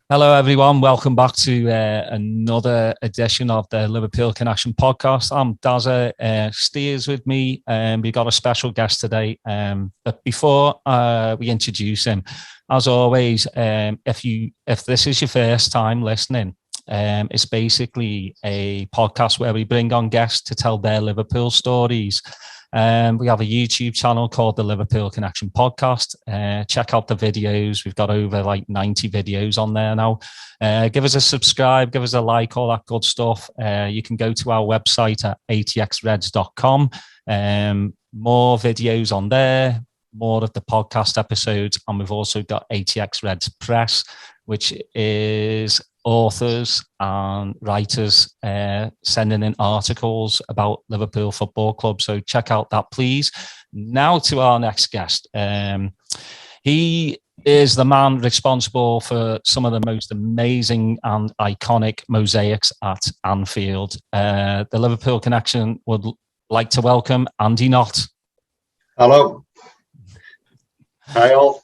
Hello, everyone. Welcome back to another edition of the Liverpool Connection podcast. I'm Daz. Steve's with me, and we've got a special guest today. But before we introduce him, as always, if this is your first time listening, it's basically a podcast where we bring on guests to tell their Liverpool stories. We have a YouTube channel called the Liverpool Connection Podcast. Check out the videos. We've got over 90 videos on there now. Give us a subscribe, give us a like, all that good stuff. You can go to our website at atxreds.com. More videos on there, more of the podcast episodes. And we've also got ATX Reds Press, which is authors and writers sending in articles about Liverpool Football Club. So check out that, please. Now to our next guest. He is the man responsible for some of the most amazing and iconic mosaics at Anfield. The Liverpool Connection would like to welcome Andy Knott. Hello. Hi all.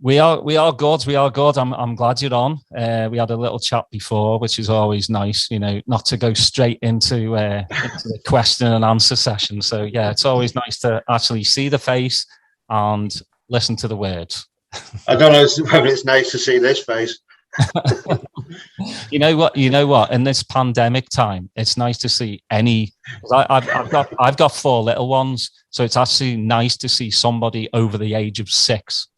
We are good. We are good. I'm glad you're on. We had a little chat before, which is always nice, not to go straight into the question and answer session. So yeah, it's always nice to actually see the face and listen to the words. I don't know whether it's nice to see this face. You know what? In this pandemic time, it's nice to see any. I've got 4 little ones, so it's actually nice to see somebody over the age of 6.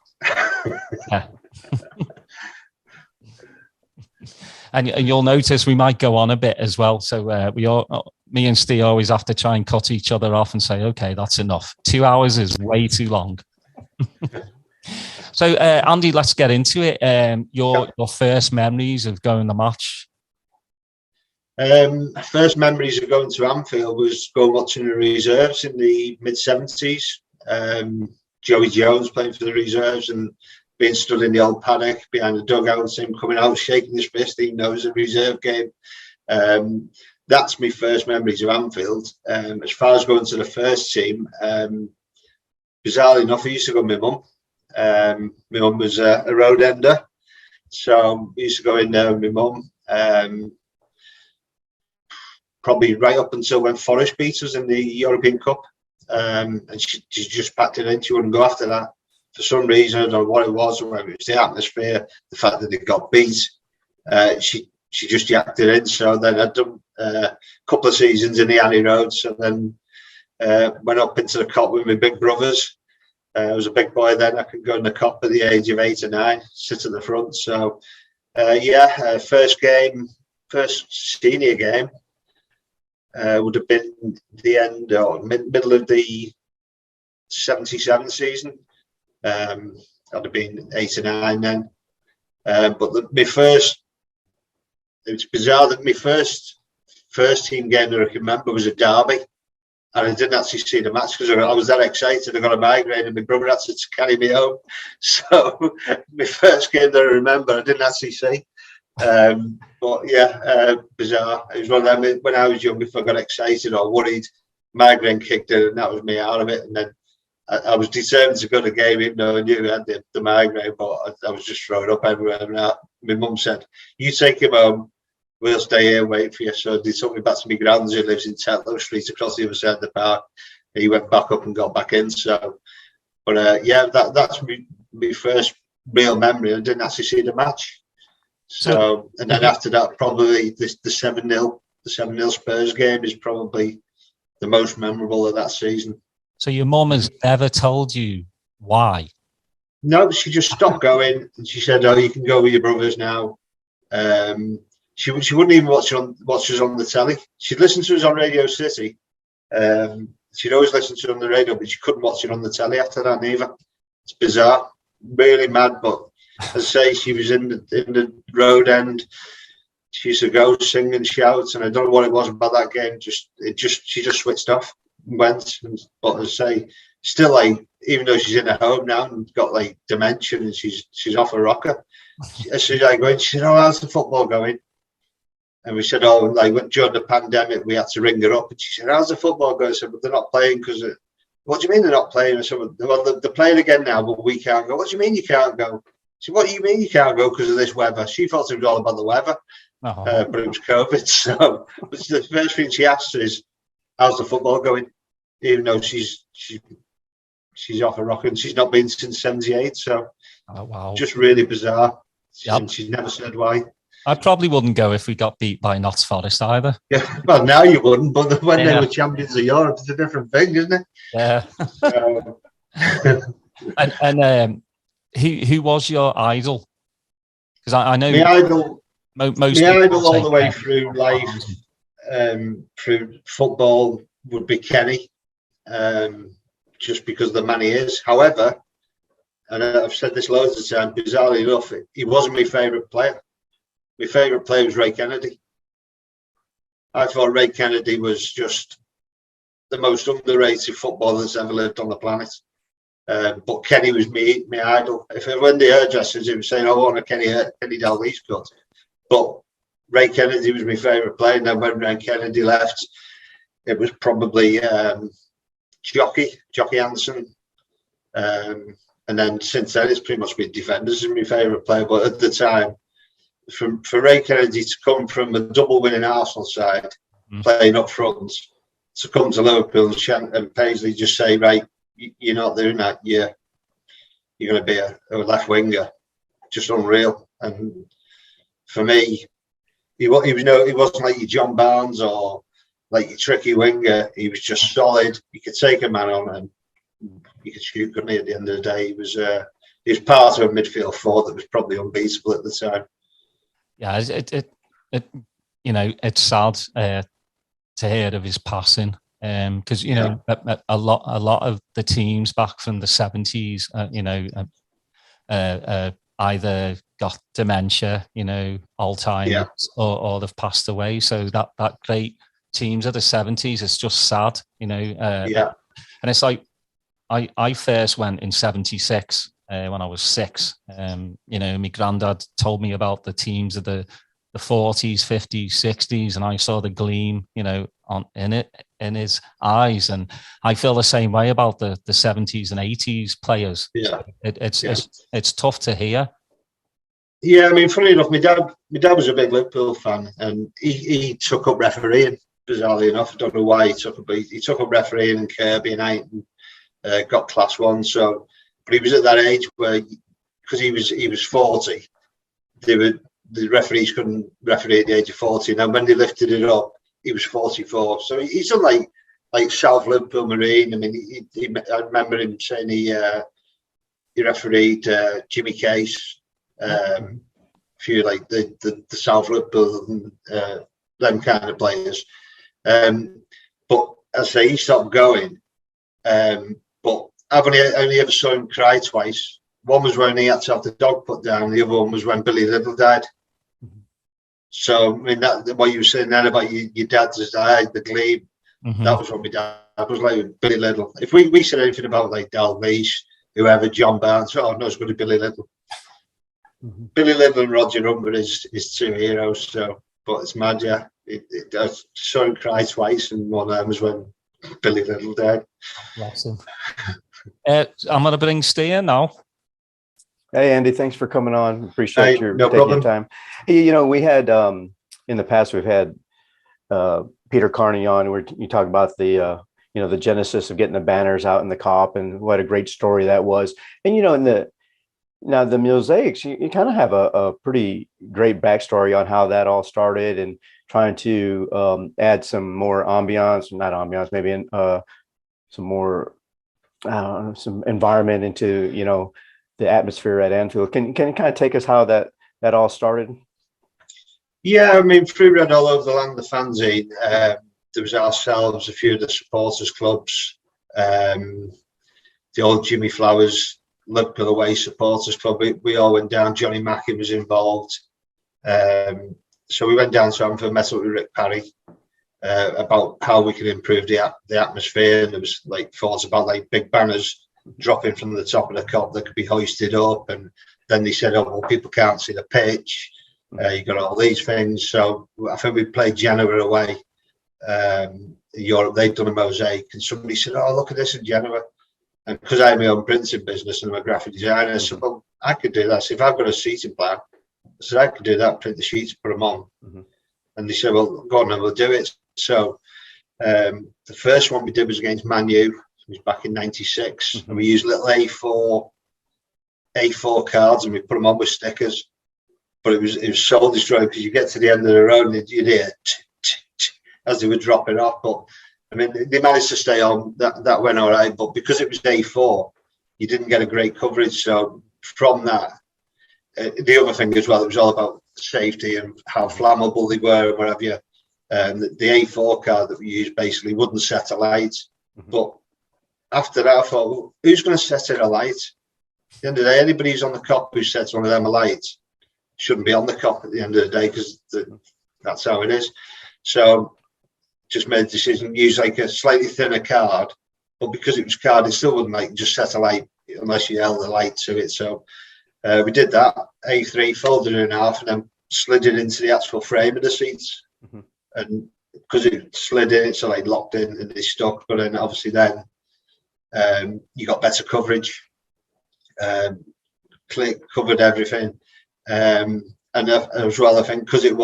Yeah. and you'll notice we might go on a bit as well. So me and Steve always have to try and cut each other off and say, okay, that's enough. 2 hours is way too long. So Andy, let's get into it. Your first memories of going to the match. First memories of going to Anfield was going watching the reserves in the mid-70s. Joey Jones playing for the reserves and being stood in the old paddock behind the dugout and him coming out shaking his fist, he knows a reserve game. That's my first memories of Anfield. As far as going to the first team, bizarrely enough, I used to go with my mum. My mum was a road ender, so we used to go in there with my mum. Probably right up until when Forest beat us in the European Cup. And she just packed it in. She wouldn't go after that for some reason. I don't know what it was, or whether it was the atmosphere, the fact that they got beat. She just yacked it in. So then I'd done a couple of seasons in the Annie Road. So then went up into the Cop with my big brothers. I was a big boy then. I could go in the Cop at the age of 8 or 9, sit at the front. So first senior game. Would have been the end or middle of the 77 season. I'd have been 8 or 9 then. But it was bizarre that my first team game that I can remember was a derby. And I didn't actually see the match because I was that excited. I got a migraine and my brother had to carry me home. So my first game that I remember, I didn't actually see. But yeah, bizarre. It was one of them when I was young, if I got excited or worried, migraine kicked in and that was me out of it. And then I was determined to go to the game even though I knew I had the migraine, but I was just throwing up everywhere. And my mum said, you take him home, we'll stay here and wait for you. So they took me back to my granddad who lives in Tetlow Street across the other side of the park. And he went back up and got back in. So, but yeah, that's my first real memory. I didn't actually see the match. So, and then after that, probably the 7-0 Spurs game is probably the most memorable of that season. So your mum has never told you why? No, she just stopped going and she said, "Oh, you can go with your brothers now." She wouldn't even watch us on the telly. She'd listen to us on Radio City. She'd always listen to it on the radio, but she couldn't watch it on the telly after that neither. It's bizarre, really mad, but. As I say, she was in the road end. She used to go sing and shout, and I don't know what it was about that game. She just switched off and went. But as I say, still even though she's in her home now and got dementia and she's off a rocker. As soon as I go in, she said, "Oh, how's the football going?" And we said, "Oh, during the pandemic, we had to ring her up." And she said, "How's the football going?" I said, "But they're not playing because." What do you mean they're not playing? I said, "Well, they're playing again now, but we can't go." "What do you mean you can't go?" She said, what do you mean you can't go because of this weather? She thought it was all about the weather, but it was COVID. So the first thing she asked is, how's the football going? Even though she's off a rock and she's not been since '78. So just really bizarre. And she's never said why. I probably wouldn't go if we got beat by Notts Forest either. Yeah, well, now you wouldn't, but when they were champions of Europe, it's a different thing, isn't it? Yeah. And who was your idol? Because I know my idol. Most my idol all the way through life, through football, would be Kenny, just because of the man he is. However, and I've said this loads of times, bizarrely enough, he wasn't my favourite player. My favourite player was Ray Kennedy. I thought Ray Kennedy was just the most underrated footballer that's ever lived on the planet. But Kenny was my idol. If when the hairdressers, he was saying, I want a Kenny Dalglish cut. But Ray Kennedy was my favourite player. And then when Ray Kennedy left, it was probably Jockey Anderson. And then since then, it's pretty much been defenders as my favourite player. But at the time, for Ray Kennedy to come from a double winning Arsenal side, playing up front, to come to Liverpool and Paisley just say, right, you're not doing that. You're going to be a left winger. Just unreal. And for me, he wasn't like your John Barnes or like your tricky winger. He was just solid. You could take a man on and you could shoot, couldn't he? At the end of the day, he was part of a midfield four that was probably unbeatable at the time. Yeah, it's sad to hear of his passing, because a lot of the teams back from the 70s, either got dementia, Alzheimer's, or they've passed away. So that great teams of the 70s is just sad, and it's like I first went in '76. When I was 6, my granddad told me about the teams of the 40s, 50s, 60s, and I saw the gleam, in his eyes, and I feel the same way about the 70s and 80s players. Yeah, it's tough to hear. Yeah, I mean, funny enough, my dad was a big Liverpool fan, and he took up refereeing. Bizarrely enough, I don't know why he took up refereeing in Kirby and Aiton, got Class 1. So. But he was at that age where, because he was 40, the referees couldn't referee at the age of 40. And then when they lifted it up, he was 44. So he's done like South Liverpool Marine. I mean, I remember him saying he refereed Jimmy Case, a few like the South Liverpool, them kind of players. But as I say, he stopped going. But I've only ever saw him cry twice. One was when he had to have the dog put down. The other one was when Billy Little died. Mm-hmm. So, I mean, that what you were saying then about your dad's died, the gleam, that was what my dad was like with Billy Little. If we said anything about like Dalglish, whoever, John Barnes, no, it's going to be Billy Little. Mm-hmm. Billy Little and Roger Humber is two heroes. So, but it's mad, yeah. I saw him cry twice, and one of them was when Billy Little died. Awesome. I'm going to bring Steve now. Hey, Andy, thanks for coming on. Appreciate your taking problem. Your time. Hey, we had in the past we've had Peter Carney on where you talk about the the genesis of getting the banners out in the Kop and what a great story that was. And in the Mosaics, you kind of have a pretty great backstory on how that all started and trying to add some more ambiance, maybe some more some environment into the atmosphere at Anfield. Can you kind of take us how that all started? Yeah, I mean, through Red All Over the Land, the fanzine, there was ourselves, a few of the supporters clubs, the old Jimmy Flowers Liverpool Away supporters club. We all went down. Johnny Mackin was involved, so we went down to Anfield, met up with Rick Parry. About how we could improve the atmosphere, and there was like thoughts about like big banners dropping from the top of the Kop that could be hoisted up, and then they said, oh well, people can't see the pitch, you got all these things. So I think we played Genoa away, Europe. They'd done a mosaic, and somebody said, oh look at this in Genoa, and because I have my own printing business and I'm a graphic designer, I said, well, I could do that. So if I've got a seating plan, I said, I could do that, print the sheets, put them on. And they said, well, go on and we'll do it. So the first one we did was against Man U. It was back in '96. And we used little A4 cards and we put them on with stickers. But it was soul destroying because you get to the end of the road and you'd hear as they were dropping off. But I mean, they managed to stay on. That went all right. But because it was A4, you didn't get a great coverage. So from that, the other thing as well, it was all about safety and how flammable they were and whatever you. The A4 card that we used basically wouldn't set a light. But after that, I thought, well, who's going to set it a light? At the end of the day, anybody who's on the cop who sets one of them a light shouldn't be on the cop at the end of the day because that's how it is. So just made a decision, use like a slightly thinner card, but because it was card, it still wouldn't like just set a light unless you held the light to it. So we did that, A3, folded it in half and then slid it into the actual frame of the seats. And because it slid in, it's like locked in and it's stuck. But then obviously then you got better coverage, covered everything. And as well, I think because it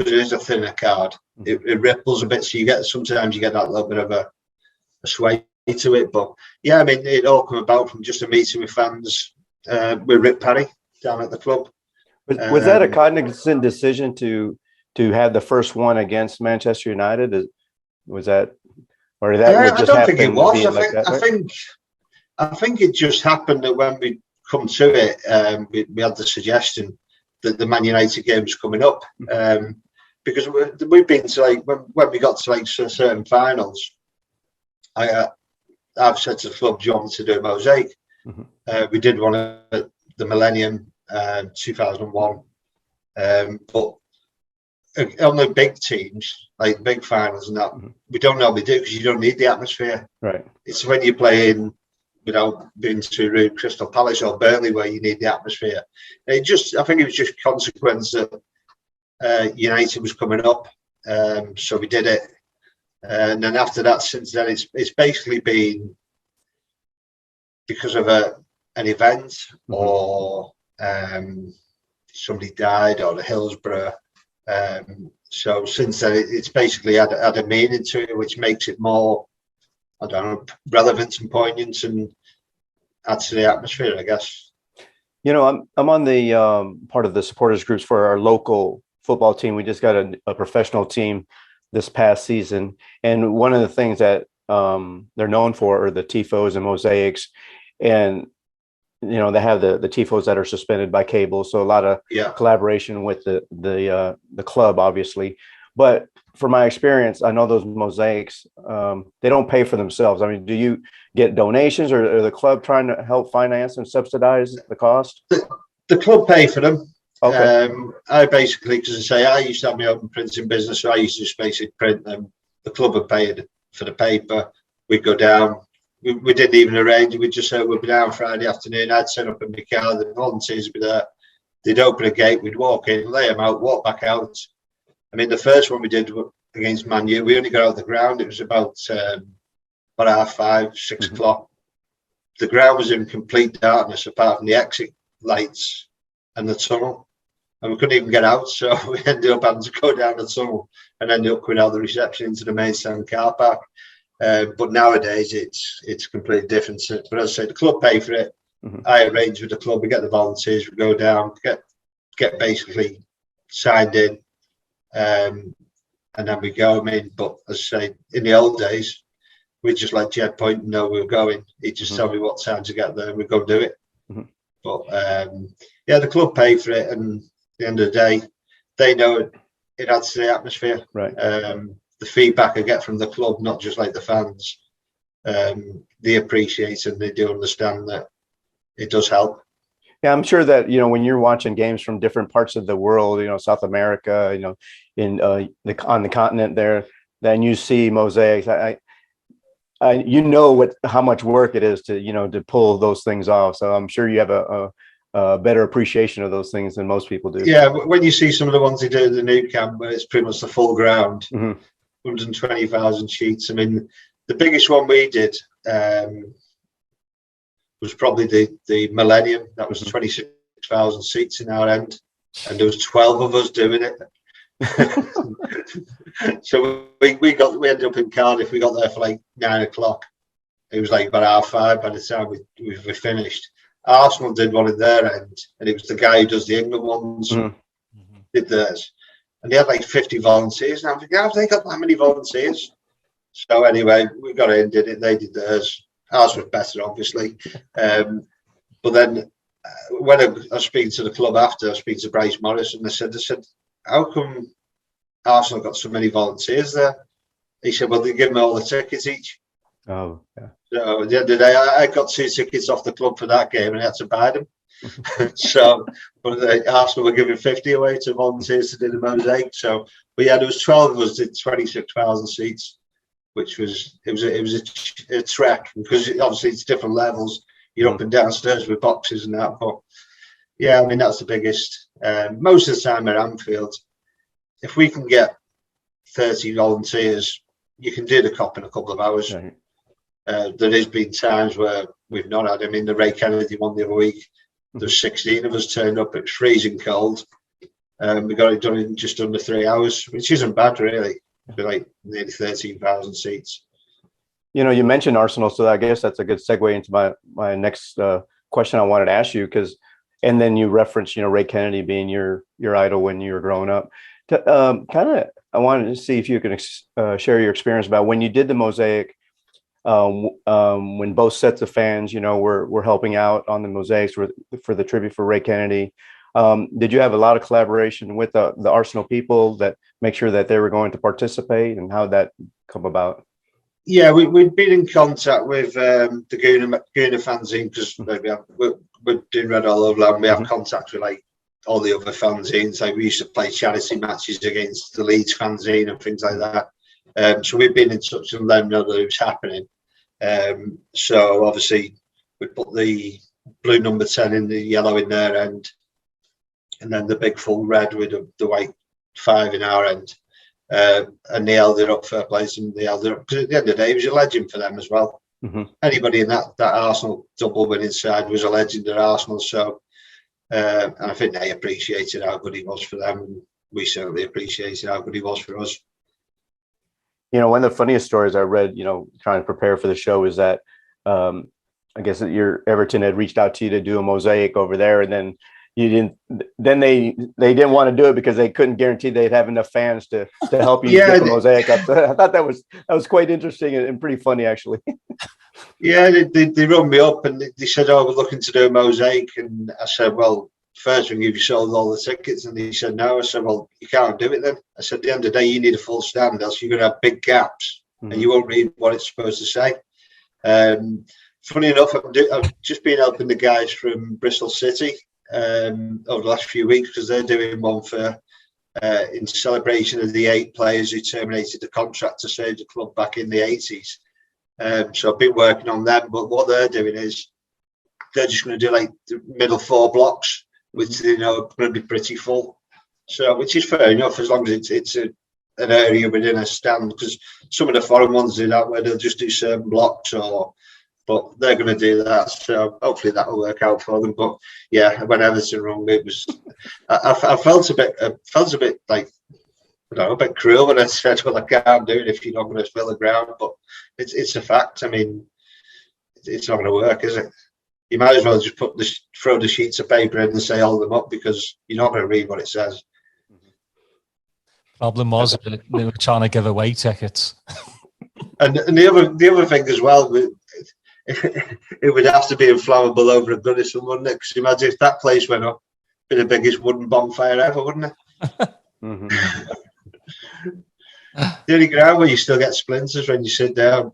is a thinner card, it ripples a bit. So sometimes you get that little bit of a sway to it. But yeah, I mean, it all come about from just a meeting with fans with Rick Parry down at the club. Was that a cognizant decision to have the first one against Manchester United? Was that, or that just I don't think it was. I think it just happened that when we come to it, we had the suggestion that the Man United game was coming up, because we've been to like when we got to like certain finals. I've said to the club, do you want me to do a mosaic? We did one at the Millennium, 2001, but on the big teams, like big finals and that, we don't normally do because you don't need the atmosphere. Right. It's when you're playing without being too rude, Crystal Palace or Burnley, where you need the atmosphere. I think it was just consequence that United was coming up, so we did it. And then after that, since then, it's basically been because of an event or somebody died or the Hillsborough. So since then, it's basically had a meaning to it, which makes it more, I don't know, relevant and poignant and adds to the atmosphere, I guess. You know, I'm on the part of the supporters groups for our local football team. We just got a professional team this past season, and one of the things that they're known for are the tifos and mosaics, and you know they have the tifos that are suspended by cable, so a lot of collaboration with the club, obviously. But from my experience, I know those mosaics, they don't pay for themselves. I mean, do you get donations, or the club trying to help finance and subsidize the cost? The club pay for them. Okay. I basically, because I say I used to have my own printing business, so I used to just basically print them. The club had paid for the paper. We'd go down. We didn't even arrange it. We'd just say we'd be down Friday afternoon. I'd set up in my car. The volunteers would be there. They'd open a gate. We'd walk in, lay them out, walk back out. I mean, the first one we did against Man U, we only got out the ground. It was about 5:30, 6 o'clock. The ground was in complete darkness apart from the exit lights and the tunnel. And we couldn't even get out. So we ended up having to go down the tunnel and ended up coming out the reception into the main stand car park. But nowadays it's completely different. But as I say, the club pay for it. I arrange with the club. We get the volunteers. We go down, get basically signed in, and then we go. I mean, but as I say, in the old days, we just let Jed point and know we were going. He'd just tell me what time to get there, and we'd go do it. But yeah, the club pay for it, and at the end of the day, they know it adds to the atmosphere. Right. The feedback I get from the club, not just like the fans, they appreciate and they do understand that it does help. Yeah, I'm sure that, you know, when you're watching games from different parts of the world, you know, South America, you know, in on the continent there, then you see mosaics. You know how much work it is to, you know, to pull those things off. So I'm sure you have a better appreciation of those things than most people do. Yeah, when you see some of the ones they do at the new camp, where it's pretty much the full ground, 120,000 sheets. I mean, the biggest one we did was probably the Millennium. That was 26 26,000 seats in our end, and there was 12 of us doing it. So we ended up in Cardiff. We got there for like 9 o'clock. It was like about 5:30 by the time we finished. Arsenal did one in their end, and it was the guy who does the England ones did theirs, and they had like 50 volunteers. And I'm thinking, how have they got that many volunteers? So anyway, we got in, did it. They did theirs. Ours was better, obviously. But then when I was speaking to the club after, I was speaking to Bryce Morris, and I said, how come Arsenal got so many volunteers there? He said, well, they give them all the tickets each. Oh, yeah. So at the end of the day, I got 2 tickets off the club for that game, and I had to buy them. So, but Arsenal were giving 50 away to volunteers to do the Mosaic. So, but yeah, there was 12 of us, did 26,000 seats, which was a trek, because obviously it's different levels. You're up and downstairs with boxes and that. But yeah, I mean, that's the biggest. Most of the time at Anfield, if we can get 30 volunteers, you can do the Cop in a couple of hours. Right. There has been times where we've not had. I mean, the Ray Kennedy one the other week, there's 16 of us turned up. It was freezing cold. We got it done in just under 3 hours, which isn't bad, really. It'd be like nearly 13,000 seats. You know, you mentioned Arsenal, so I guess that's a good segue into my next question I wanted to ask you, and then you referenced, Ray Kennedy being your idol when you were growing up. I wanted to see if you could share your experience about when you did the Mosaic, when both sets of fans, were helping out on the Mosaics for the tribute for Ray Kennedy. Did you have a lot of collaboration with the Arsenal people that make sure that they were going to participate, and how that come about? Yeah, we'd been in contact with the Gooner fanzine, because we're doing Red All Over Land. We have contact with like all the other fanzines. Like we used to play charity matches against the Leeds fanzine and things like that. So we've been in touch with them, know that it was happening. So obviously we put the blue number 10 in, the yellow in their end, and then the big full red with the white 5 in our end. And they held it up, fair play, and they held it up, because at the end of the day, he was a legend for them as well. Anybody in that Arsenal double winning side was a legend at Arsenal. So, and I think they appreciated how good he was for them, and we certainly appreciated how good he was for us. One of the funniest stories I read, trying to prepare for the show, is that I guess that your Everton had reached out to you to do a Mosaic over there, and then you didn't. Then they didn't want to do it because they couldn't guarantee they'd have enough fans to help you get the Mosaic up. So I thought that was quite interesting and pretty funny, actually. Yeah, they rung me up and they said, "Oh, we're looking to do a Mosaic," and I said, "Well, first we give you sold all the tickets," and he said, "No." I said, "Well, you can't do it then." I said, "At the end of the day, you need a full stand, else you're going to have big gaps and you won't read what it's supposed to say." Funny enough, I've just been helping the guys from Bristol City over the last few weeks, because they're doing one for in celebration of the 8 players who terminated the contract to save the club back in the 80s. So I've been working on them, but what they're doing is they're just going to do like the middle 4 blocks, which are going to be pretty full. So, which is fair enough, as long as it's an area within a stand, because some of the foreign ones do that, where they'll just do certain blocks, but they're going to do that. So hopefully that will work out for them. But yeah, when Everton rung me, it was I felt a bit like, I don't know, a bit cruel when I said, "Well, I can't do it if you're not going to fill the ground." But it's a fact. I mean, it's not going to work, is it? You might as well just throw the sheets of paper in and say hold them up, because you're not going to read what it says. Problem was they were trying to give away tickets. And the other thing as well, it would have to be inflammable over a Goodison, wouldn't it? Because imagine if that place went up, it'd be the biggest wooden bonfire ever, wouldn't it? The only ground where you still get splinters when you sit down.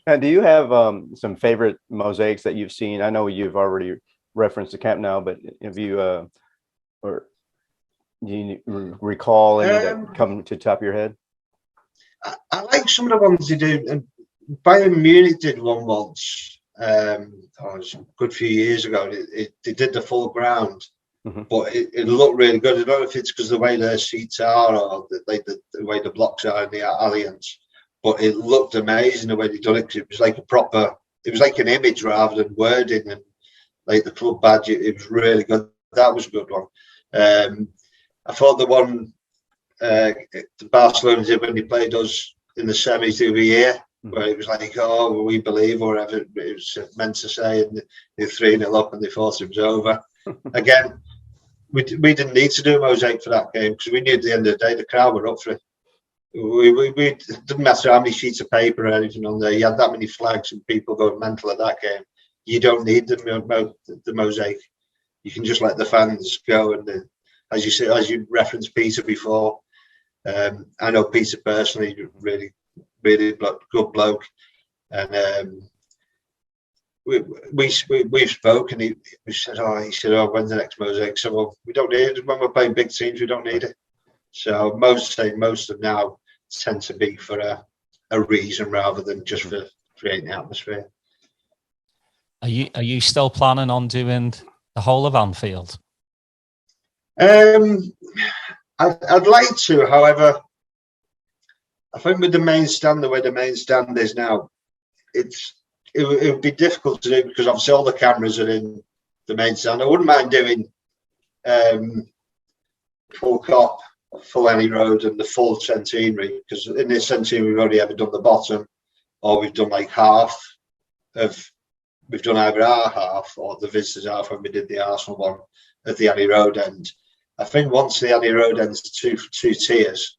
And do you have some favorite mosaics that you've seen? I know you've already referenced the Camp Nou, but have you or do you recall any that come to the top of your head? I like some of the ones they do. And Bayern Munich did one once. It was a good few years ago. They did the full ground, but it looked really good. I don't know if it's because of the way their seats are, or the way the blocks are in the Allianz, but it looked amazing the way they done it, because it was like it was like an image rather than wording, and like the club badge. It was really good. That was a good one. I thought the one the Barcelona did when they played us in the semis the other year, where it was like, oh, we believe, or whatever it was meant to say, and they're 3-0 up and they thought it was over. Again, we didn't need to do a mosaic for that game because we knew at the end of the day the crowd were up for it. It didn't matter how many sheets of paper or anything on there. You had that many flags and people going mental at that game. You don't need the mosaic. You can just let the fans go. And as you say, as you referenced Peter before, I know Peter personally, really good bloke, and we spoke, and he said, when's the next mosaic? So, well, we don't need it when we're playing big teams. We don't need it. So most of now tend to be for a reason rather than just for creating the atmosphere. Are you still planning on doing the whole of Anfield? I'd like to, however, I think with the main stand, the way the main stand is now, it would be difficult to do because obviously all the cameras are in the main stand. I wouldn't mind doing full Cop, full Any Road, and the full centenary, because in this centenary we've already ever done the bottom, or we've done like half of. We've done either our half or the visitors' half when we did the Arsenal one at the Any Road end. I think once the Any Road ends two tiers,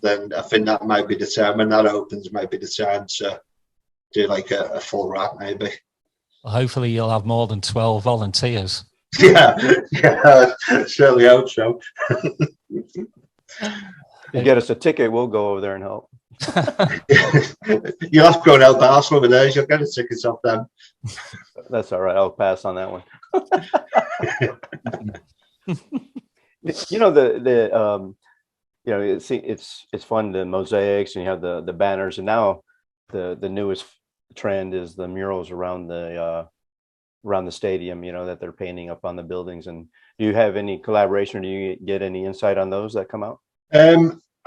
then I think that might be the time. When that opens, might be the time to do like a full wrap, maybe. Well, hopefully you'll have more than 12 volunteers. Yeah, certainly hope so. You get us a ticket, we'll go over there and help. You'll have to go and help Arsenal with those. You'll get the tickets off them. That's all right. I'll pass on that one. It's fun, the mosaics, and you have the banners, and now the newest trend is the murals around the stadium, that they're painting up on the buildings. And do you have any collaboration, or do you get any insight on those that come out?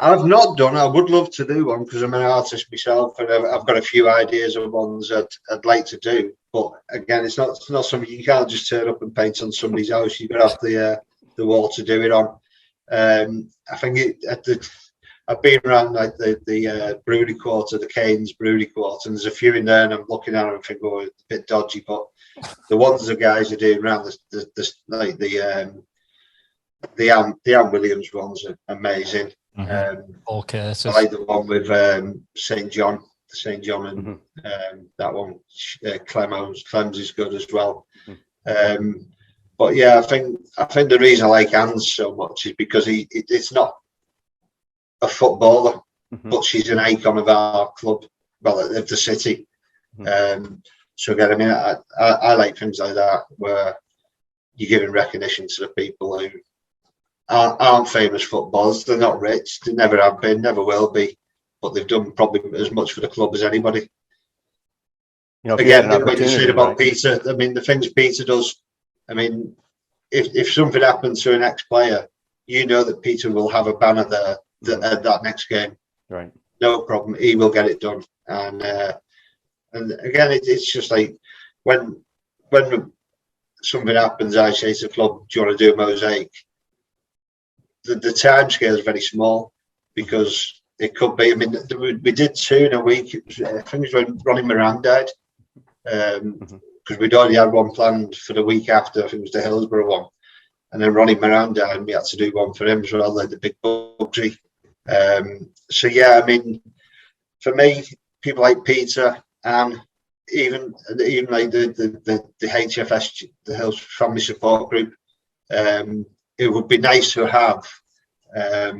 I've not done. I would love to do one because I'm an artist myself, and I've got a few ideas of ones that I'd like to do. But again, it's not something you can't just turn up and paint on somebody's house. You've got to have the wall to do it on. I think I've been around like the brewery quarter, the Canes brewery quarter, and there's a few in there, and I'm looking at them and think, oh, it's a bit dodgy. But the ones the guys are doing around the Ann Williams ones are amazing. Okay, I like the one with St. John and that one. Clem's is good as well. But yeah, I think the reason I like Anne's so much is because it's not a footballer, but she's an icon of our club, of the city. So again, I mean, I like things like that where you're giving recognition to the people who aren't famous footballers. They're not rich. They never have been, never will be. But they've done probably as much for the club as anybody. Again, when you said about Peter, I mean, the things Peter does, I mean, if something happens to an ex-player, you know that Peter will have a banner there at that next game. Right. No problem. He will get it done. And again, it's just like when something happens, I say to the club, do you want to do a mosaic? The time scale is very small because it could be. I mean, we did 2 in a week. I think it was when Ronnie Moran died, because we'd already had one planned for the week after. I think it was the Hillsborough one, and then Ronnie Moran died, and we had to do one for him as well, like the Big Bugsy. So yeah, I mean, for me, people like Peter and even like the HFS, the Hills Family Support Group. It would be nice to have a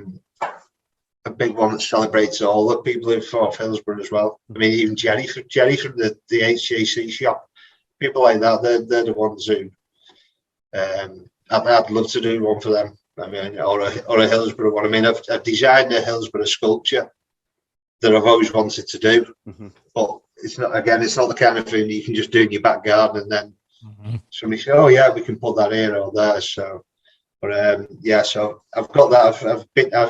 big one that celebrates all the people who fought Hillsborough as well. I mean, even Jerry from the HJC shop, people like that. They're the ones who I'd love to do one for them. I mean, or a Hillsborough one. I mean, I've designed a Hillsborough sculpture that I've always wanted to do, but it's not the kind of thing you can just do in your back garden and then somebody say, oh yeah, we can put that here or there. So. But yeah, so I've got that.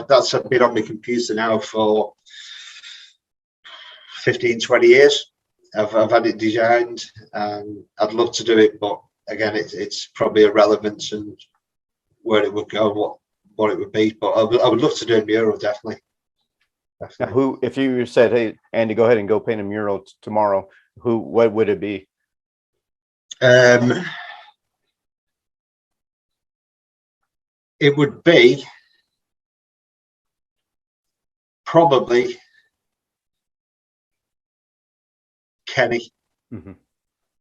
That's been on my computer now for 15, 20 years. I've had it designed, and I'd love to do it, but again, it's probably irrelevant and where it would go, what it would be. But I would love to do a mural, definitely. Now, if you said, "Hey, Andy, go ahead and go paint a mural tomorrow," what would it be? It would be probably Kenny,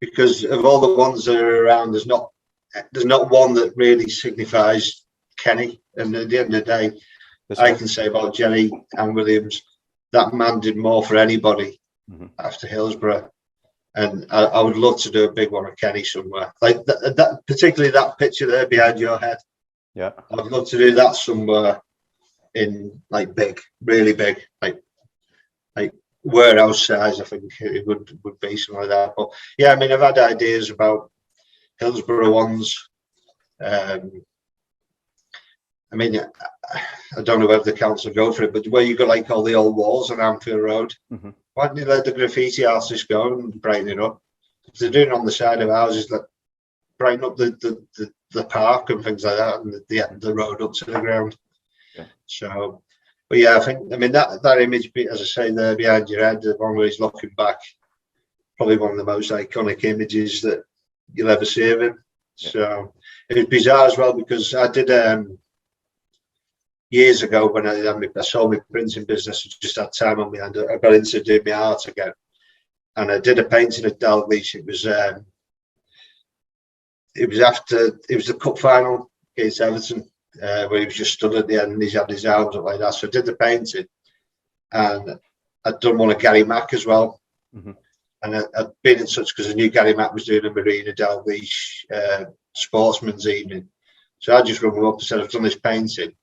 because of all the ones that are around, there's not one that really signifies Kenny. And at the end of the day, I can say about Jenny and Williams, that man did more for anybody after Hillsborough. And I would love to do a big one of Kenny somewhere, like that particularly that picture there behind your head. Yeah, I'd love to do that somewhere in like big, really big, like warehouse size. I think it would be something like that. But yeah, I mean, I've had ideas about Hillsborough ones. I mean, I don't know whether the council go for it, but where you got like all the old walls on Anfield Road, why don't you let the graffiti artists go and brighten it up? If they're doing it on the side of houses, like brighten up the park and things like that, and the road up to the ground. Yeah. So, but yeah, I mean that image, as I say there behind your head, the one where he's looking back, probably one of the most iconic images that you'll ever see of him. Yeah. So it was bizarre as well, because I did years ago when I sold my printing business, I just had time on my hand. I got into doing my art again, and I did a painting of Dalglish. It was the cup final against Everton, where he was just stood at the end and he's had his arms up like that. So I did the painting, and I'd done one of Gary Mack as well. And I'd been in touch because I knew Gary Mack was doing a Marina Dalglish sportsman's evening. So I just rung him up and said, I've done this painting.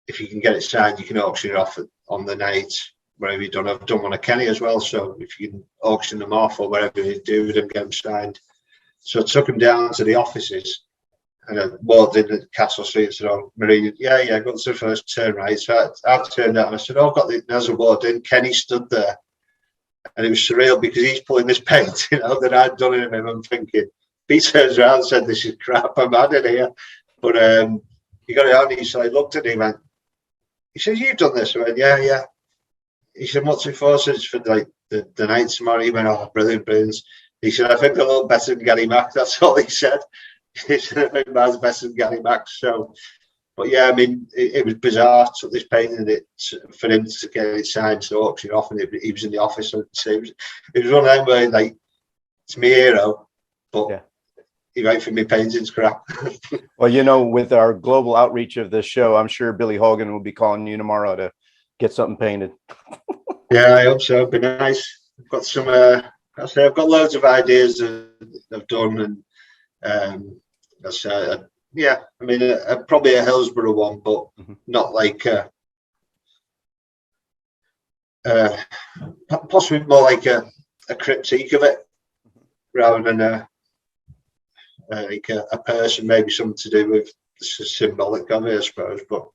If you can get it signed, you can auction it off on the night, wherever you've done. I've done one of Kenny as well. So if you can auction them off or whatever you do with them, get them signed. So I took him down to the offices, and I walked in at Castle Street and said, "Oh, Marina, yeah, go to the first, turn right." So I turned out and I said, "Oh, I've got the," as I walked in, Kenny stood there. And it was surreal because he's pulling this painting out that I'd done in him. I'm thinking, he turns around and said, "This is crap, I'm out of here." But he got it on, so I looked at him and he said, "You've done this?" I went, yeah. He said, "What's it for?" So it's for like the night tomorrow. He went, "Oh, brilliant. He said, "I think I look better than Gary Mack." That's all he said. He said, "I think mine's better than Gary Mack." So, but yeah, I mean, it was bizarre. I took this painting for him to get it signed to auction off, and he was in the office. And it was one of them where, like, it's my hero, but yeah, he wrote for me paintings crap. Well, with our global outreach of this show, I'm sure Billy Hogan will be calling you tomorrow to get something painted. Yeah, I hope so. It'd be nice. I've got some. I've got loads of ideas that I've done, and yeah, I mean, probably a Hillsborough one, but not like possibly more like a critique of it, rather than like a person, maybe something to do with the symbolic of it, I suppose. But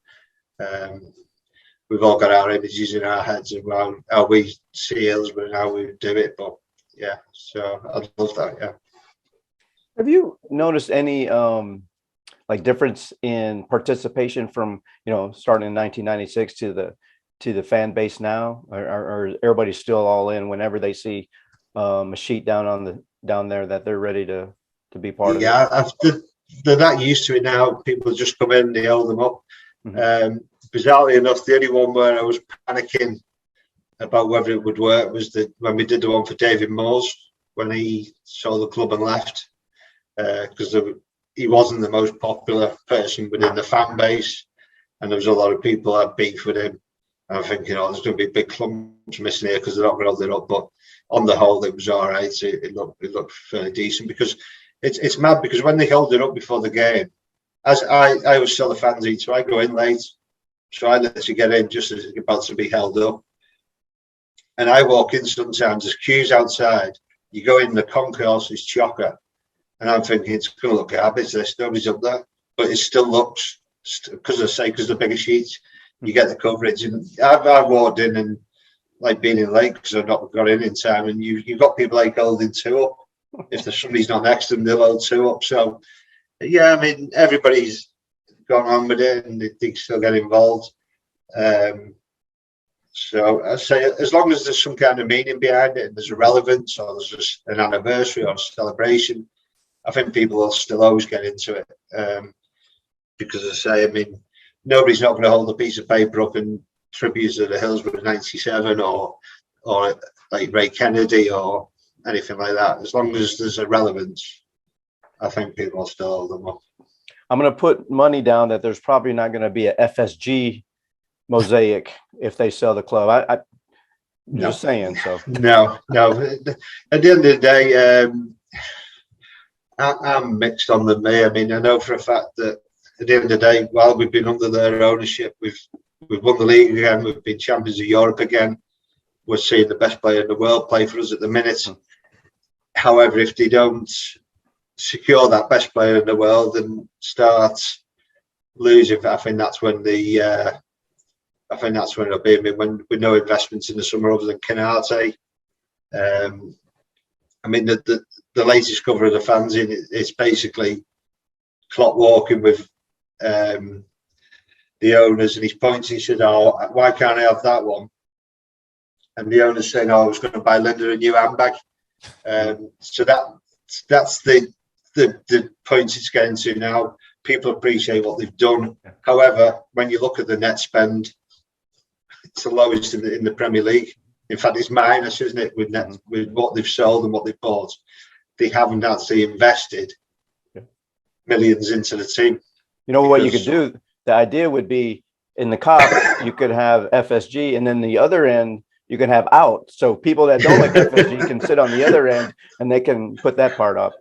we've all got our images in our heads of how we see Hillsborough and how we do it. But yeah, so I'd love that. Yeah. Have you noticed any difference in participation from starting in 1996 to the fan base now, or everybody's still all in whenever they see a sheet down there that they're ready to be part of it? Yeah, they're that used to it now. People just come in, they hold them up. Bizarrely enough, the only one where I was panicking about whether it would work was when we did the one for David Moores, when he sold the club and left, because he wasn't the most popular person within the fan base, and there was a lot of people that had beef with him. I'm thinking, there's going to be big clumps missing here because they're not going to hold it up. But on the whole, it was all right. It looked fairly decent, because it's mad, because when they hold it up before the game, as I always tell the fans eat, so I go in late, so I let you get in just as it's about to be held up. And I walk in sometimes, there's queues outside. You go in, the concourse is chocker. And I'm thinking, it's going to look garbage, this, nobody's up there. But it still looks, because the bigger sheets, you get the coverage. And I've walked in and, like, being in late because I've not got in time. And you've got people like holding two up if the somebody's not next to them, they'll load 2 up. So, yeah, I mean, everybody's gone on with it and they still get involved. So I say, as long as there's some kind of meaning behind it, and there's a relevance, or there's just an anniversary or a celebration, I think people will still always get into it. Because I say, I mean, nobody's not going to hold a piece of paper up in tributes to the Hillsborough '97 or like Ray Kennedy or anything like that. As long as there's a relevance, I think people will still hold them up. I'm going to put money down that there's probably not going to be a FSG mosaic if they sell the club. I'm just saying. So no. At the end of the day, I'm mixed on them. I mean, I know for a fact that at the end of the day, while we've been under their ownership, we've won the league again. We've been champions of Europe again. We're seeing the best player in the world play for us at the minute. However, if they don't secure that best player in the world and start losing, I think that's when it'll be. I mean, when with no investments in the summer other than Knott. I mean, the latest cover of the fanzine is basically Klopp walking with the owners, and he's pointing. He said, "Oh, why can't I have that one?" And the owner's saying, "Oh, I was going to buy Linda a new handbag." So that's the point it's getting to now. People appreciate what they've done. However, when you look at the net spend, it's the lowest in the Premier League. In fact, it's minus, isn't it, with what they've sold and what they've bought. They haven't actually invested millions into the team. You know what you could do? The idea would be in the Cop, you could have FSG, and then the other end, you can have out. So people that don't like FSG can sit on the other end and they can put that part up.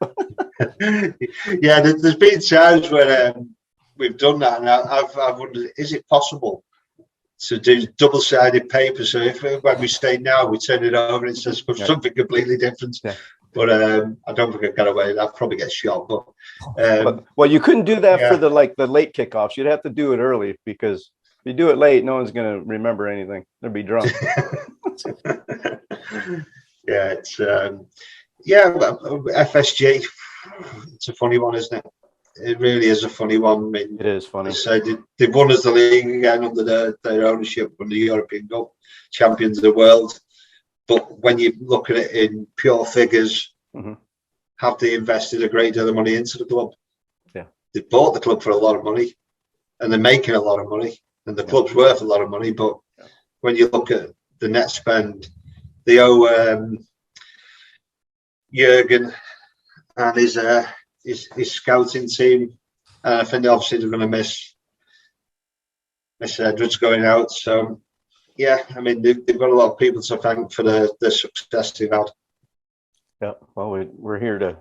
Yeah, there's been times where we've done that, and I've wondered, is it possible to do double-sided paper? So when we stay now, we turn it over and it says something completely different. Yeah. But I don't think I'd get away. I'd probably get shot. But well, you couldn't do that for the late kickoffs. You'd have to do it early, because if you do it late, no one's going to remember anything. They'll be drunk. Yeah, it's FSG. It's a funny one, isn't it? It really is a funny one. I mean, it is funny. So they've won us the league again under their ownership, won the European Cup, champions of the world. But when you look at it in pure figures, have they invested a great deal of money into the club? Yeah, they bought the club for a lot of money, and they're making a lot of money, and the club's worth a lot of money. But when you look at the net spend, they owe Jurgen and his scouting team. I think obviously they're going to miss Edwards going out. So, yeah, I mean, they've got a lot of people to thank for the success they've had. Yeah, well, we're here to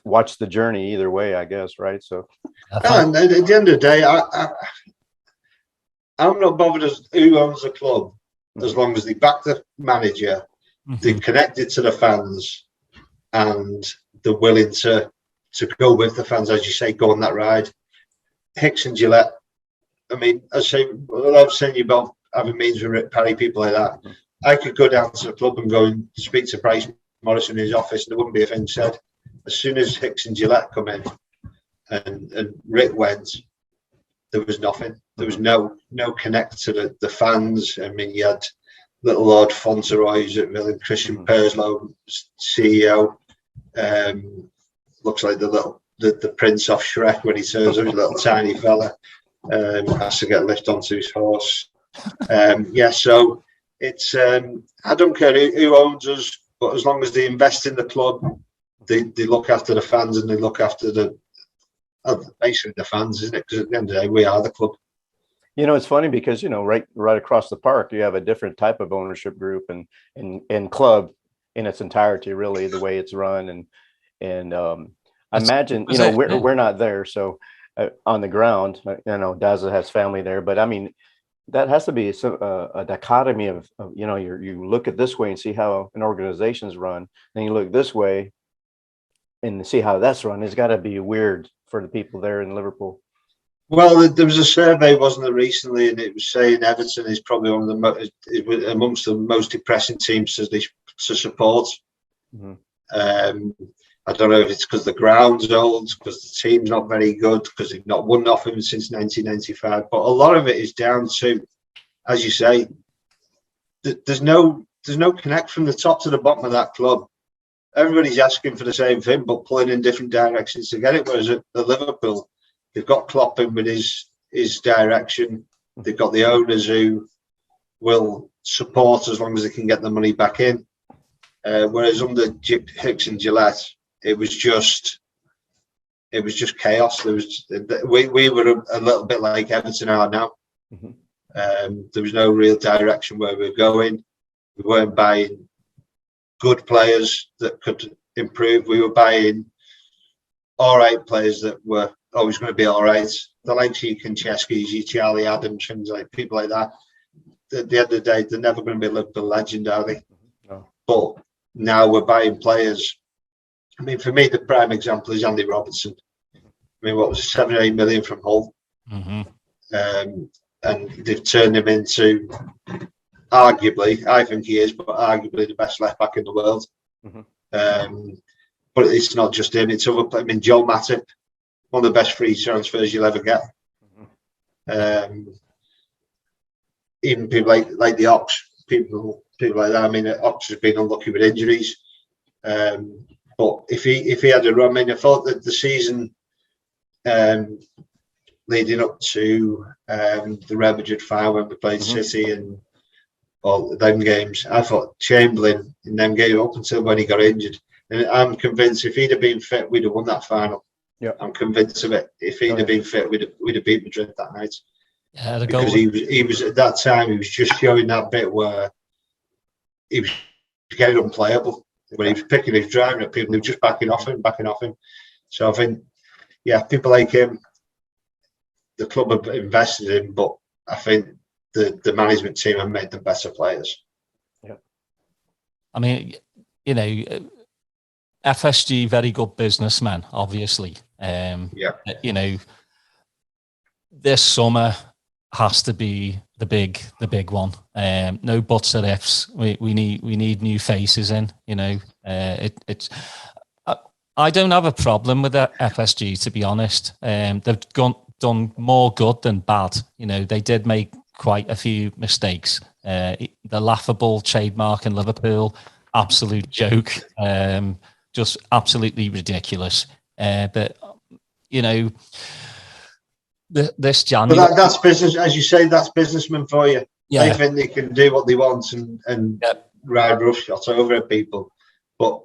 watch the journey either way, I guess, right? So, and at the end of the day, I'm not bothered as who owns the club, as long as they back the manager, they're connected to the fans, and they're willing to go with the fans, as you say, go on that ride. Hicks and Gillette, I mean, I love saying you both having meetings with Rick Parry, people like that. I could go down to the club and go and speak to Bryce Morrison in his office, and there wouldn't be a thing said. As soon as Hicks and Gillette come in and Rick went, there was nothing. There was no connect to the fans. I mean, you had little Lord Fauntleroy at Mill, Christian Perslow, CEO. Looks like the prince off Shrek when he turns up, a little tiny fella. Has to get a lift onto his horse. So it's I don't care who owns us, but as long as they invest in the club, they look after the fans, and they look after basically the fans, isn't it? Because at the end of the day, we are the club. You know, it's funny because, you know, right across the park, you have a different type of ownership group and club in its entirety, really, the way it's run. And I imagine, you know, we're not there. So on the ground, you know, Daz has family there, but I mean, that has to be a dichotomy of, you know, you look at this way and see how an organization's run, then you look this way and see how that's run. It's got to be weird for the people there in Liverpool. Well, there was a survey, wasn't there, recently, and it was saying Everton is probably amongst the most depressing teams to support. I don't know if it's because the ground's old, because the team's not very good, because they've not won off him since 1995. But a lot of it is down to, as you say, there's no connect from the top to the bottom of that club. Everybody's asking for the same thing, but pulling in different directions to get it. Whereas at the Liverpool, they've got Klopp in with his direction. They've got the owners who will support as long as they can get the money back in. Whereas under Hicks and Gillette, it was just chaos. We were a little bit like Everton are now. There was no real direction where we were going. We weren't buying good players that could improve. We were buying all right players that were always going to be all right. The likes of your Koncheskis, your Charlie Adams, things like people like that. At the end of the day, they're never going to be a Liverpool legend, are they? No. But now we're buying players. I mean, for me, the prime example is Andy Robertson. I mean, what was it, 7 or 8 million from Hull? And they've turned him into, arguably, I think he is, but arguably the best left back in the world. But it's not just him; it's other. I mean, Joel Matip, one of the best free transfers you'll ever get. Even people like the Ox, people like that. I mean, Ox has been unlucky with injuries, but if he had a run, I mean, I thought that the season leading up to the Real Madrid final when we played City and all them games, I thought Chamberlain in them games up until when he got injured, and I'm convinced if he'd have been fit, we'd have won that final. Yeah, I'm convinced of it. If he'd have been fit, we'd have beat Madrid that night. Yeah, because he was at that time, he was just showing that bit where he was getting unplayable. When he was picking his driving at people, they were just backing off him. So I think, yeah, people like him, the club have invested in, but I think the management team have made them better players. Yeah. I mean, you know, FSG, very good businessman, obviously. You know, this summer has to be the big one. No buts or ifs. We need new faces in. You know, I don't have a problem with the FSG, to be honest. They've done more good than bad. You know, they did make quite a few mistakes. The laughable trademark in Liverpool, absolute joke. Just absolutely ridiculous. But you know, this January. But that's business, as you say. That's businessmen for you. Yeah. They think they can do what they want and ride roughshod over at people, but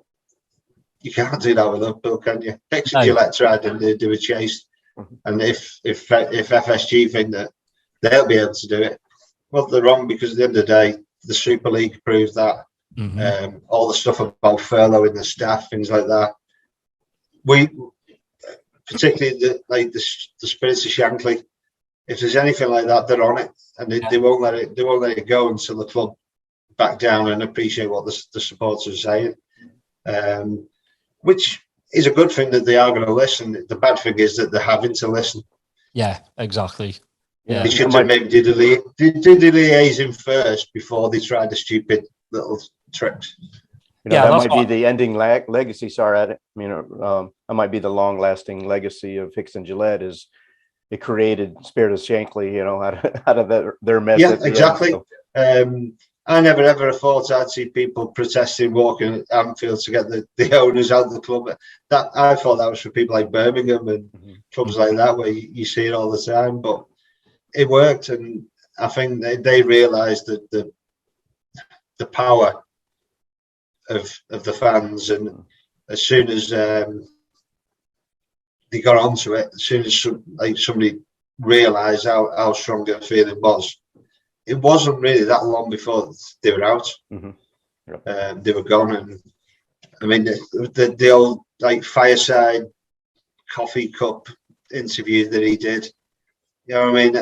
you can't do that with Liverpool, can you? Hicks and Gillette tried and they do a chase, and if FSG think that they'll be able to do it, well, they're wrong, because at the end of the day, the Super League proves that. All the stuff about furloughing the staff, things like that. We, particularly the spirits of Shankly, if there's anything like that, they're on it, and they won't let it go until the club back down and appreciate what the supporters are saying. Which is a good thing that they are going to listen. The bad thing is that they're having to listen. Yeah, exactly. Yeah. They should have maybe did the liaison first before they tried the stupid little tricks. You know, that might be the ending legacy. Sorry, that might be the long-lasting legacy of Hicks and Gillette. Is it created Spirit of Shankly? You know, out of their mess. Yeah, exactly. I never ever thought I'd see people protesting, walking at Anfield to get the owners out of the club. That I thought that was for people like Birmingham and clubs like that, where you see it all the time. But it worked, and I think they realised that the power of the fans, and as soon as they got onto it, as soon as somebody realised how strong their feeling was, it wasn't really that long before they were out. They were gone, and I mean the old like fireside coffee cup interview that he did. You know what I mean?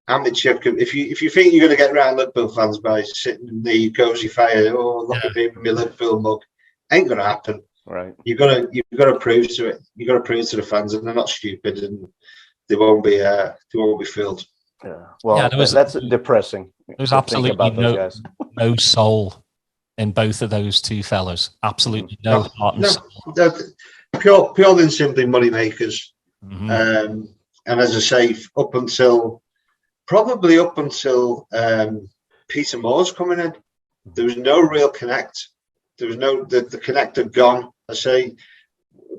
Amateur. If you think you're going to get around Liverpool fans by sitting in the cozy fire, look at me with my Liverpool mug, ain't going to happen. Right. You've got to prove to it. You've got to prove to the fans, and they're not stupid, and they won't be fooled. Yeah. Well, that's depressing. There's absolutely no soul in both of those two fellas. Absolutely no heart and soul. Pure and simply money makers. And as I say, probably up until Peter Moore's coming in, there was no real connect. There was the connect had gone. I say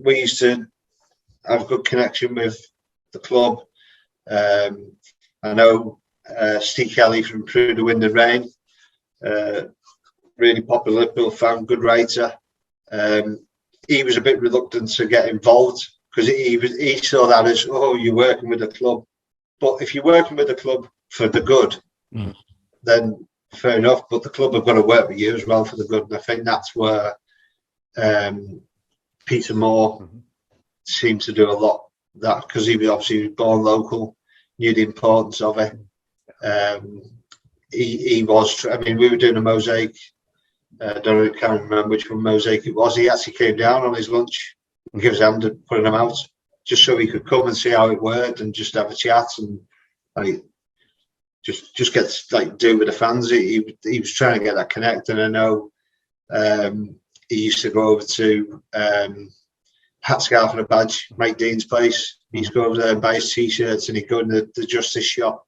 we used to have good connection with the club. I know Steve Kelly from Through the Wind and Rain, really popular Liverpool fan, good writer. He was a bit reluctant to get involved because he saw that as, oh, you're working with a club. But if you're working with a club for the good, then fair enough. But the club have got to work with you as well for the good. And I think that's where Peter Moore seemed to do a lot of that, because he was obviously born local, knew the importance of it. He was, I mean, we were doing a mosaic. I can't remember which one mosaic it was. He actually came down on his lunch and gave his hand to putting them out, just so he could come and see how it worked and just have a chat and like just get like do with the fans. He was trying to get that connect, and I know he used to go over to Hat Scarf and a Badge, Mike Dean's place. He used to go over there and buy his t-shirts, and he'd go in the Justice shop.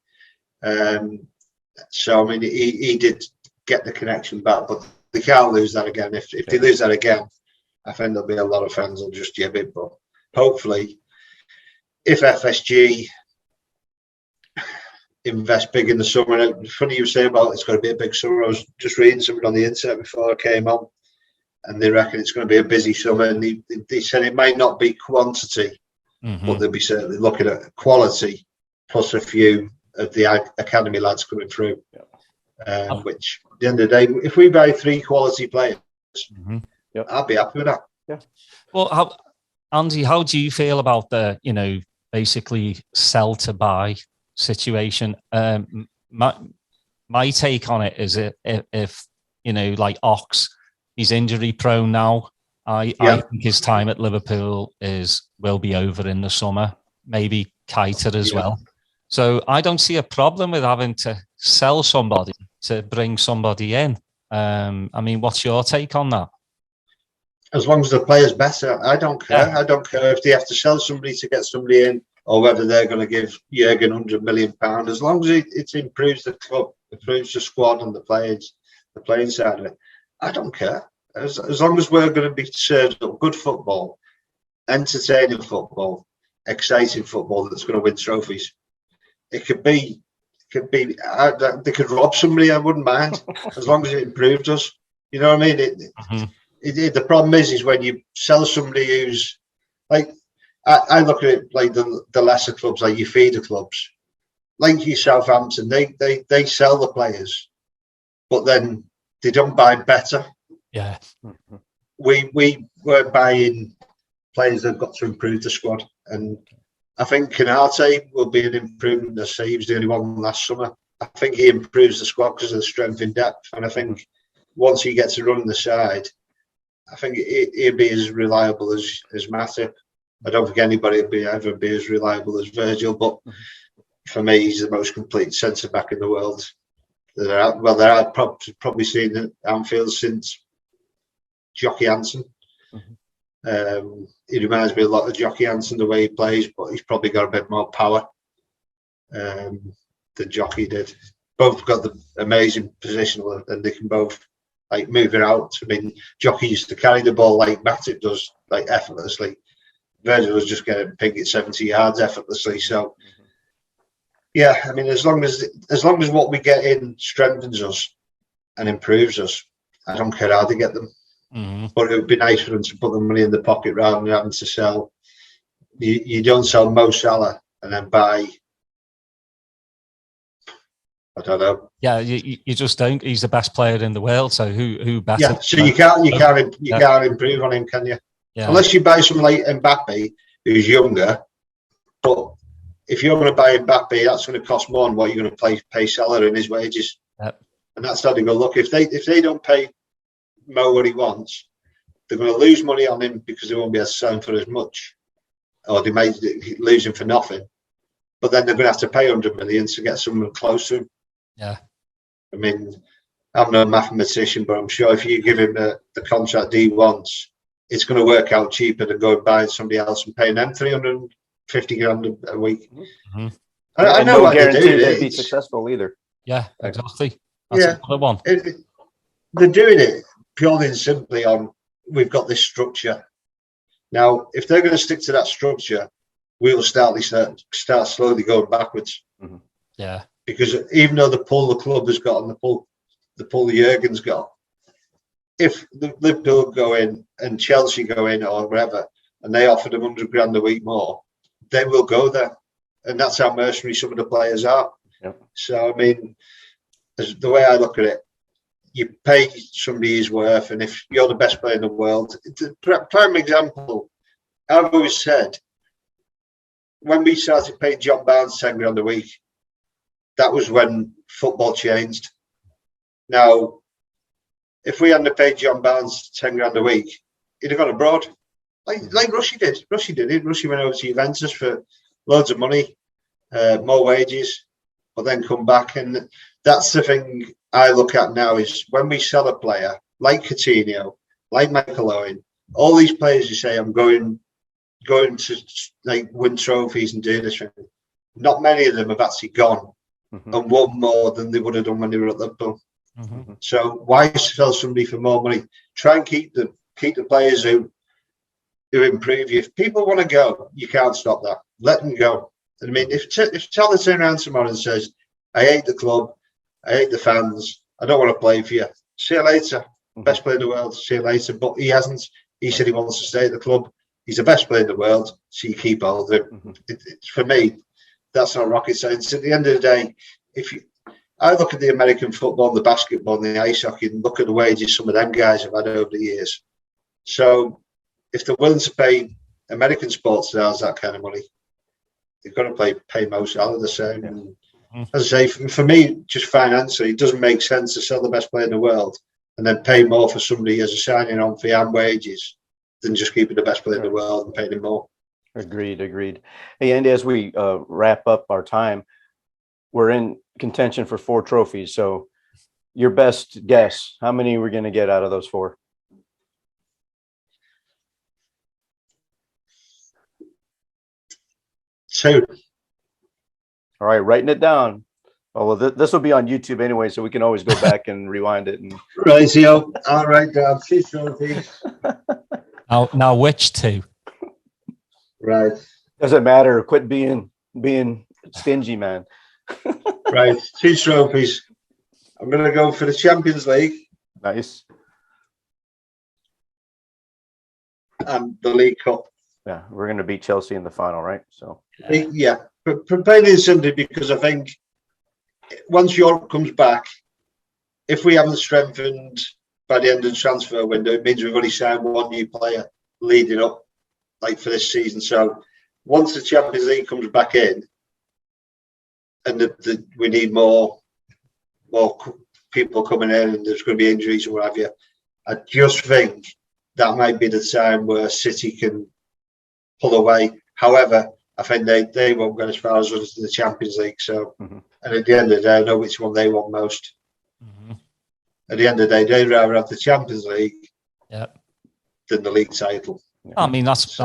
So I mean, he did get the connection back, but they can't lose that again. If they lose that again, I think there'll be a lot of fans who'll just jib it. But hopefully, if FSG invest big in the summer, and funny you say about it's going to be a big summer. I was just reading something on the internet before I came on, and they reckon it's going to be a busy summer. And they said it might not be quantity, but they'll be certainly looking at quality plus a few of the academy lads coming through. Which at the end of the day, if we buy 3 quality players, I'll be happy with that. Yeah. Well, Andy, how do you feel about the, basically sell to buy situation? My take on it is if like Ox, he's injury prone now. I think his time at Liverpool will be over in the summer. Maybe Keita as well. So I don't see a problem with having to sell somebody to bring somebody in. I mean, what's your take on that? As long as the player's better, I don't care. I don't care if they have to sell somebody to get somebody in, or whether they're going to give Jurgen £100 million. As long as it improves the club, improves the squad and the playing side of it, I don't care. As long as we're going to be served up good football, entertaining football, exciting football that's going to win trophies. It could be. They could rob somebody. I wouldn't mind, as long as it improved us. You know what I mean? The problem is when you sell somebody who's like, I look at it like the lesser clubs, like your feeder clubs, like your Southampton. They sell the players, but then they don't buy better. Yeah, we weren't buying players that've got to improve the squad, and I think Knott will be an improvement. I say he was the only one last summer. I think he improves the squad because of the strength in depth. And I think once he gets to run the side, I think he'll be as reliable as Matip. I don't think anybody will ever be as reliable as Virgil, but for me, he's the most complete centre-back in the world. I've probably seen at Anfield since Jockey Hansen. He reminds me a lot of Jockey Hansen, the way he plays, but he's probably got a bit more power than Jockey did. Both got the amazing positional, and they can both like move it out. I mean, Jockey used to carry the ball like Matip does, like effortlessly. Virgil was just getting ping it 70 yards effortlessly. So, yeah, I mean, as long as what we get in strengthens us and improves us, I don't care how they get them. But it would be nice for them to put the money in the pocket rather than having to sell. You don't sell Mo Salah and then buy. I don't know. Yeah, you just don't. He's the best player in the world, so who better? Yeah, so you can't improve on him, can you? Yeah. Unless you buy someone like Mbappe, who's younger. But if you're going to buy Mbappe, that's going to cost more than what you're going to pay Salah in his wages. Yep. And that's how they go. Look, if they don't pay Mo what he wants, they're going to lose money on him because they won't be able to sell him for as much, or they may lose him for nothing. But then they're going to have to pay 100 million to get someone close to him. Yeah, I mean, I'm no mathematician, but I'm sure if you give him the contract he wants, it's going to work out cheaper than going buying somebody else and paying them 350 grand a week. Mm-hmm. I know no guarantee they'd be successful either. Yeah, exactly. That's another one. They're doing it purely and simply on, we've got this structure. Now, if they're going to stick to that structure, we will start slowly going backwards. Mm-hmm. Yeah. Because even though the pull the club has got and the pull Jurgen's got, if the Liverpool go in and Chelsea go in or wherever, and they offer them 100 grand a week more, they will go there. And that's how mercenary some of the players are. Yep. So, I mean, the way I look at it, you pay somebody his worth, and if you're the best player in the world, prime example, I've always said, when we started paying John Barnes 10 grand a week, that was when football changed. Now, if we hadn't paid John Barnes 10 grand a week, he'd have gone abroad, like Rushy did. Rushy went over to Juventus for loads of money, more wages, but then come back. And that's the thing I look at now is when we sell a player like Coutinho, like Michael Owen, all these players who say I'm going to like win trophies and do this thing. Not many of them have actually gone and won more than they would have done when they were at Liverpool. Mm-hmm. So why sell somebody for more money? Try and keep the players who improve you. If people want to go, you can't stop that. Let them go. I mean, if Tyler turns around tomorrow and says, I hate the club, I hate the fans, I don't want to play for you, see you later. Best player in the world, see you later. But he hasn't. He said he wants to stay at the club. He's the best player in the world, so you keep hold of him. For me, that's not rocket science. At the end of the day, I look at the American football, the basketball, and the ice hockey, and look at the wages some of them guys have had over the years. So if they're willing to pay American sports stars that kind of money, they've got to pay Mo Salah the same. Yeah. As I say, for me, just financially, it doesn't make sense to sell the best player in the world and then pay more for somebody as a signing on fee and wages than just keeping the best player in the world and paying him more. Agreed. Hey, Andy, as we wrap up our time, we're in contention for 4 trophies. So your best guess, how many we're going to get out of those 4? Two. All right, writing it down. Oh, well, this will be on YouTube anyway, so we can always go back and rewind it. Right, so all right, down 2 trophies. Now, which 2? Right. Doesn't matter. Quit being stingy, man. Right, 2 trophies. I'm going to go for the Champions League. Nice. And the League Cup. Yeah, we're going to beat Chelsea in the final, right? So. Yeah, but plain and simply because I think once Europe comes back, if we haven't strengthened by the end of the transfer window, it means we've only signed 1 new player leading up, like for this season. So once the Champions League comes back in, and we need more people coming in, and there's going to be injuries and what have you, I just think that might be the time where City can pull away. However, I think they won't go as far as us in the Champions League. So, and at the end of the day, I know which one they want most. At the end of the day, they'd rather have the Champions League than the league title. I mean, that's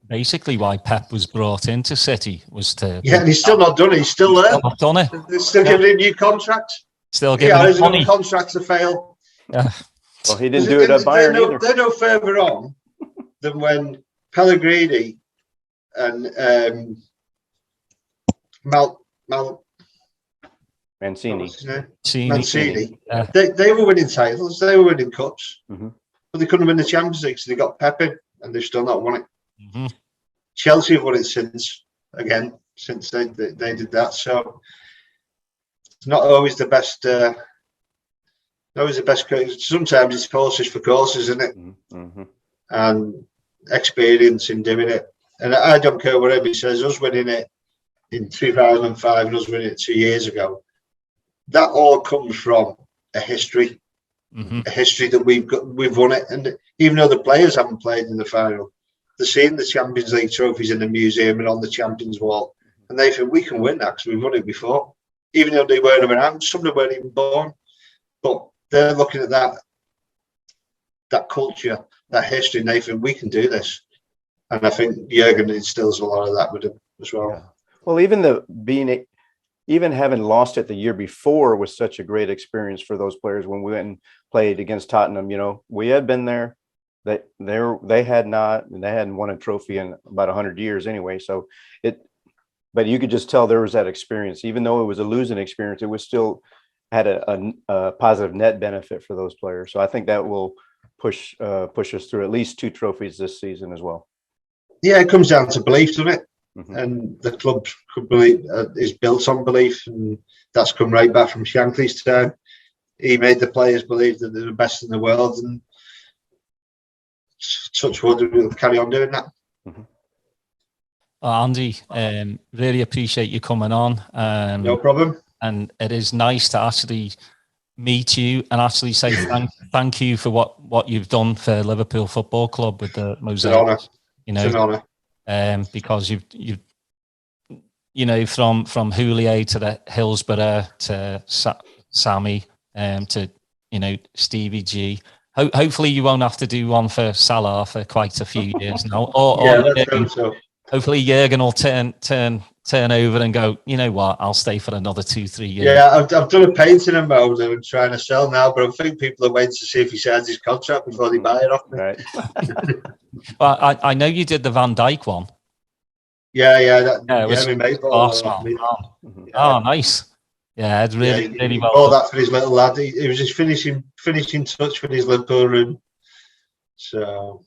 basically why Pep was brought into City, was to... Yeah, and he's still not done it. He's still there. Still not done it. They're still giving him new contracts. Still giving him money. Contracts to fail. Yeah. Well, he didn't do it at Bayern either. They're no further on than when Pellegrini and Mancini. Yeah. They were winning titles, they were winning cups, but they couldn't win the Champions League, so they got Pep in, and they've still not won it. Chelsea have won it since they did that. So it's not always the best. Sometimes it's horses for courses, isn't it? And experience in doing it. And I don't care what everybody says. Us winning it in 2005 and us winning it 2 years ago, that all comes from a history, a history that we've won it. And even though the players haven't played in the final, they're seeing the Champions League trophies in the museum and on the Champions Wall, and they think we can win that because we've won it before. Even though they weren't around, some of them weren't even born. but they're looking at that culture, that history, and they think we can do this. And I think Jurgen instills a lot of that with him as well. Yeah. Well, even having lost it the year before was such a great experience for those players when we went and played against Tottenham. You know, we had been there. They hadn't won a trophy in about 100 years anyway. So but you could just tell there was that experience, even though it was a losing experience, it was still had a positive net benefit for those players. So I think that will push us through at least 2 trophies this season as well. Yeah, it comes down to belief, doesn't it? Mm-hmm. And the club is built on belief, and that's come right back from Shankly's time. He made the players believe that they're the best in the world, and touch wood, we'll carry on doing that. Mm-hmm. Andy, really appreciate you coming on. No problem. And it is nice to actually meet you and actually say thank you for what you've done for Liverpool Football Club with the Mosaics. You know, it's an honour. Because you've from Houllier to the Hillsborough to Sammy to Stevie G. Hopefully you won't have to do one for Salah for quite a few years now. Let's hope so. Hopefully Jurgen will turn over and go, you know what, I'll stay for another 2-3 years. Yeah, I've done a painting in mode and I'm trying to sell now, but I think people are waiting to see if he signs his contract before they buy it off me. Right. Well, I know you did the Van Dijk one. Yeah, it was my mate Oh, nice. Yeah, it's really well. All that for his little lad. He was just finishing touch for his Liverpool room. So.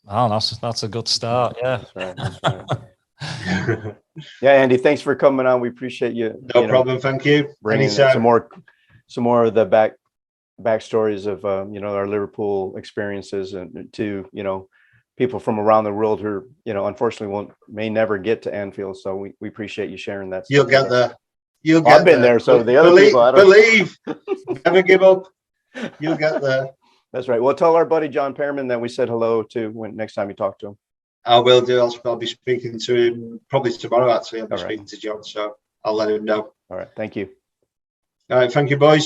Oh, that's a good start. Yeah. That's right. Yeah, Andy, thanks for coming on. We appreciate you. No problem. Thank you. Bringing some more of the backstories of our Liverpool experiences and to people from around the world who unfortunately may never get to Anfield. So we appreciate you sharing that. You'll get there. I've been there. So the other people, I don't believe, never give up. You'll get there. That's right. Well, tell our buddy John Pearman that we said hello to when next time you talk to him. I will do. I'll be speaking to him probably tomorrow. Actually, I'll be speaking to John, so I'll let him know. All right. Thank you. All right. Thank you, boys.